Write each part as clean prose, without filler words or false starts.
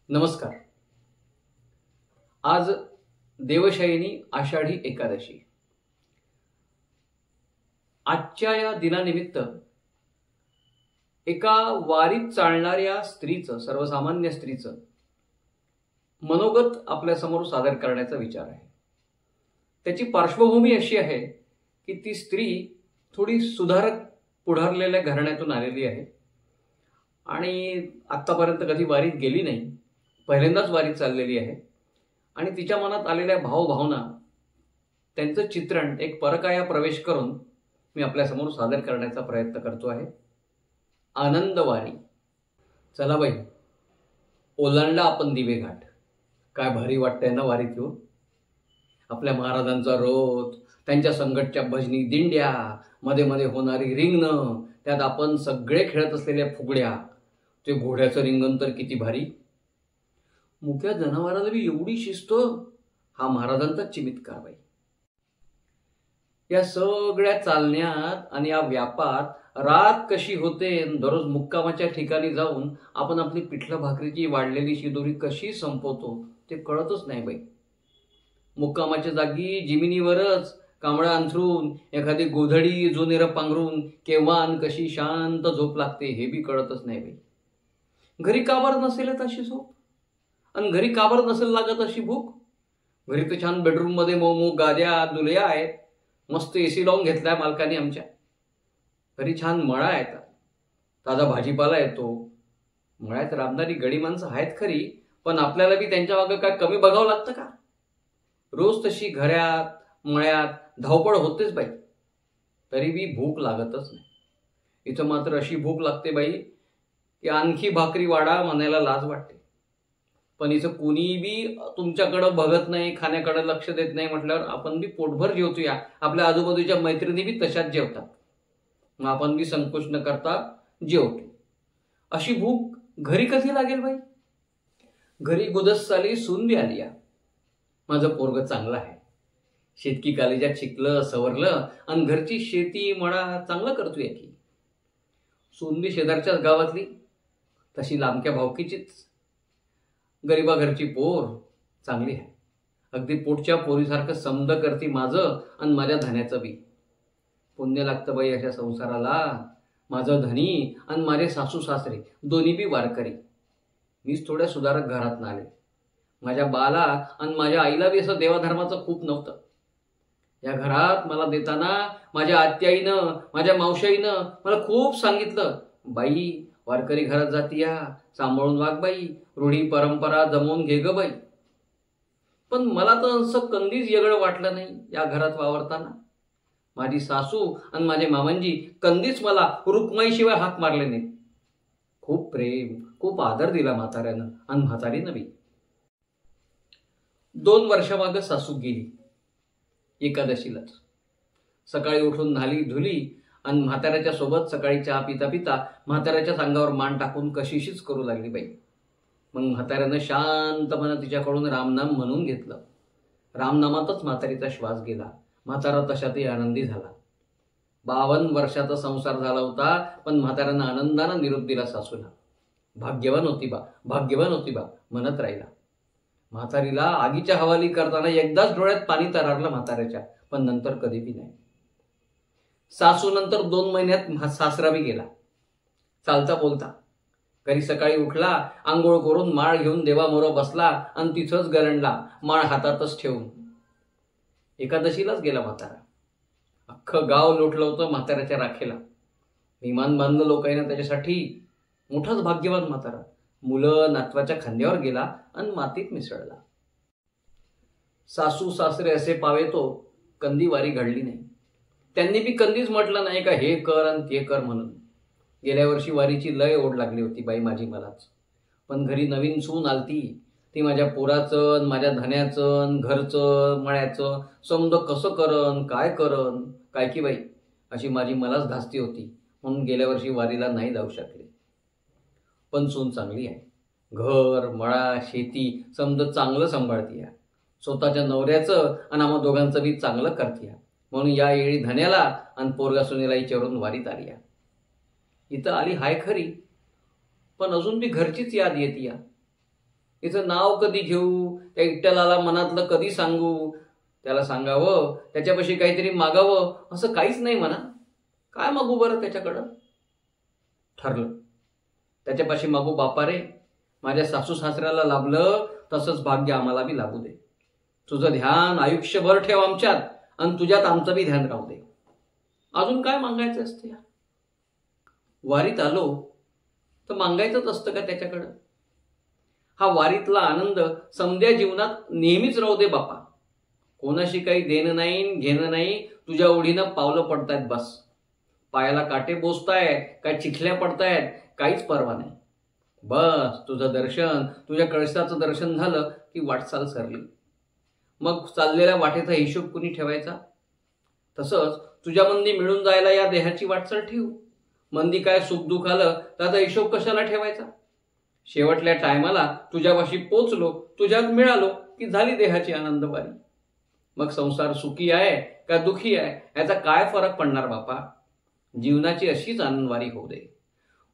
नमस्कार. आज देवशयनी आषाढी एकादशी. आजच्या या दिनानिमित्त एका वारीत चालणाऱ्या स्त्रीचं, सर्वसामान्य स्त्रीचं मनोगत आपल्यासमोर सादर करण्याचा विचार आहे. त्याची पार्श्वभूमी अशी आहे की ती स्त्री थोडी सुधारक पुढारलेल्या घराण्यातून आलेली आहे आणि आत्तापर्यंत कधी वारीत गेली नाही, पहिल्यांदाच वारीत चाललेली आहे आणि तिच्या मनात आलेल्या भावभावना, त्यांचं चित्रण एक परकाया प्रवेश करून मी आपल्यासमोर सादर करण्याचा प्रयत्न करतो आहे. आनंद वारी. चला बाई, ओलांडला आपण दिवे घाट. काय भारी वाटतंय ना वारीत येऊन. आपल्या महाराजांचा रोध, त्यांच्या संगतच्या भजनी दिंड्या, मध्ये मध्ये होणारी रिंगणं, त्यात आपण सगळे खेळत असलेल्या फुगड्या, ते घोड्याचं रिंगण तर किती भारी. मुक्या जनावराला बी एवढी शिस्त, हा महाराजांचाच चमत्कार बाई. या सगळ्या चालण्यात आणि या व्यापात रात कशी होते, दररोज मुक्कामाच्या ठिकाणी जाऊन आपण आपली पिठलं भाकरीची वाढलेली शिदोरी कशी संपवतो ते कळतच नाही बाई. मुक्कामाच्या जागी जिमिनीवरच कांबळा अंथरून एखादी गोधडी जोनेर पांघरून केव्हा आणि कशी शांत झोप लागते हे बी कळतच नाही बाई. घरी काबर नसेल अशी झोप आणि घरी काबर नसेल लागत अशी भूक. घरी तर छान बेडरूम मध्ये मऊ गाद्या दुलया आहेत, मस्त एसी लावून घेतलाय मालकाने आमच्या. घरी छान मळा येतात, ताजा भाजीपाला येतो. मळ्यात राबणारी गडी माणसं आहेत खरी, पण आपल्याला बी त्यांच्या मागे काय कमी बघावं लागतं का? रोज तशी घरात मळ्यात धावपळ होतेच बाई, तरी बी भूक लागतच नाही. इथं मात्र अशी भूक लागते बाई की आणखी भाकरी वाढा म्हणायला लाज वाटते. पण इथं कुणी बी तुमच्याकडं बघत नाही, खाण्याकडे लक्ष देत नाही म्हटल्यावर आपण बी पोटभर जेवतोया. आपल्या आजूबाजूच्या मैत्रिणी बी तशाच जेवतात, मग आपण बी संकोच न करता जेवतो. अशी भूक घरी कधी लागेल बाई? घरी गुदस्साली सून बी आली या. माझं पोरग चांगलं आहे, शेतकी कॉलेजात शिकलं सवरलं आणि घरची शेती मळा चांगलं करतोय की. सून बी शेजारच्याच गावातली, तशी लांबक्या भावकीचीच. गरीबा घरची पोर चांगली आहे, अगदी पोटच्या पोरीसारखं समद करती माझं आणि माझ्या धन्याचं बी. पुण्य लागतं बाई अशा संसाराला. माझं धनी आणि माझे सासू सासरे दोन्ही बी वारकरी. मीच थोड्या सुधारक घरात आले. माझ्या बाला आणि माझ्या आईला बी असं देवाधर्माचं खूप नव्हतं. या घरात मला देताना माझ्या आत्याईनं, माझ्या मावशाईनं मला खूप सांगितलं, बाई वारकरी घरात जाती या, सांभाळून वाग बाई, रूढी परंपरा जमवून घे ग बाई. पण मला तर असं कधीच वेगळं वाटलं नाही या घरात वावरताना. माझी सासू आणि माझे मामांजी कधीच मला रुक्माईशिवाय हाक मारले नाहीत. खूप प्रेम, खूप आदर दिला म्हाताऱ्यानं आणि म्हातारीनं बी. 2 वर्षामागं सासू गेली एकादशीलाच. सकाळी उठून न्हाली धुली आणि म्हाताऱ्याच्या सोबत सकाळी चहा पिता पिता म्हाताऱ्याच्याच अंगावर मान टाकून कशीशीच करू लागली बाई. मग म्हाताऱ्यानं शांतपणे तिच्याकडून रामनाम म्हणून घेतलं. रामनामातच म्हातारीचा श्वास गेला. म्हातारा तशातही आनंदी झाला. 52 वर्षाचा संसार झाला होता, पण म्हाताऱ्यानं आनंदानं निरोप दिला सासूला. भाग्यवान होती बा, भाग्यवान होती बा म्हणत राहिला. म्हातारीला आगीच्या हवाली करताना एकदाच डोळ्यात पाणी तरारलं म्हाताऱ्याच्या, पण नंतर कधी बी नाही. सासू नंतर 2 महिन्यात सासरा बी गेला. चालता बोलता घरी सकाळी उठला, आंघोळ करून माळ घेऊन देवामोर बसला आणि तिथंच गरंडला, माळ हातातच ठेवून. एकादशीलाच गेला म्हातारा. अख्खं गाव लोटलं होतं म्हाताऱ्याच्या राखेला. विमान बांधलं लोकांना त्याच्यासाठी. मोठाच भाग्यवान म्हातारा. मुलं नातवाच्या खांद्यावर गेला आणि मातीत मिसळला. सासू सासरे असे पावे तो कंदी वारी घडली नाही. त्यांनी बी कधीच म्हटलं नाही का हे कर आणि ते कर म्हणून. गेल्या वर्षी वारीची लय ओढ लागली होती बाई माझी मलाच. पण घरी नवीन सून आलती. ती माझ्या पोराचं, माझ्या धन्याचं, घरचं, मळ्याचं समज कसं करन, काय की बाई अशी माझी मलाच धास्ती होती. म्हणून गेल्या वर्षी वारीला नाही जाऊ शकले. पण सून चांगली आहे. घर मळा शेती समज चांगलं सांभाळती आहे. स्वतःच्या नवऱ्याचं आणि आम्हा दोघांचं बी चांगलं करते. म्हणून या येळी धन्याला आणि पोरगा सुनेला हिच्यावरून वारीत आली. इथं आली हाय खरी, पण अजून बी घरचीच याद येते या. हिचं नाव कधी घेऊ, त्या विठ्ठलाला मनातलं कधी सांगू, त्याला सांगावं, त्याच्यापाशी काहीतरी मागावं, असं काहीच नाही म्हणा. काय मागू बरं त्याच्याकडं? ठरलं, त्याच्यापाशी मागू बापा रे, माझ्या सासू सासऱ्याला लाभलं तसंच भाग्य आम्हाला बी लाभू दे. तुझं ध्यान आयुष्यभर ठेव आमच्यात आणि तुझ्यात आमचं बी ध्यान राहू दे. अजून काय मागायचं असतं? वारीत आलो तर मागायचंच असतं का त्याच्याकडं? हा वारीतला आनंद समध्या जीवनात नेहमीच राहू दे बापा. कोणाशी काही देणं नाही घेणं नाही, तुझ्या ओढीनं पावलं पडतायत बस. पायाला काटे बोचतायत, काय चिखल्या पडतायत, काहीच पर्वा नाही. बस तुझं दर्शन, तुझ्या कळसाचं दर्शन झालं की वाटचाल सरली. मग चाललेल्या वाटेचा हिशोब कुणी ठेवायचा? तसंच तुझ्या मंदी मिळून जायला या देहाची वाटचाल ठेवू. मंदी काय सुख दुःख आलं त्याचा हिशोब कशाला ठेवायचा? शेवटल्या टायमाला तुझ्यापाशी पोचलो, तुझ्यात मिळालो की झाली देहाची आनंदवारी. मग संसार सुखी आहे का दुखी आहे याचा काय फरक पडणार बापा? जीवनाची अशीच आनंदवारी होऊ दे.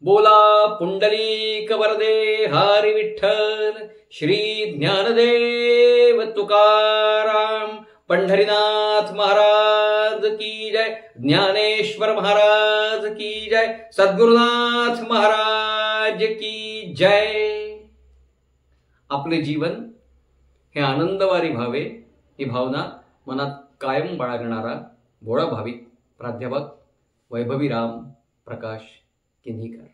बोला पुंडलिक वरदे हरी विठ्ठल. श्री ज्ञानदेव तुकाराम पंढरीनाथ महाराज की जय. ज्ञानेश्वर महाराज की जय. सद्गुरुनाथ महाराज की जय. आपले जीवन हे आनंदवारी व्हावे ही भावना मनात कायम बाळगणारा भोळा भाविक प्राध्यापक वैभवीराम प्रकाश किन्हीकर.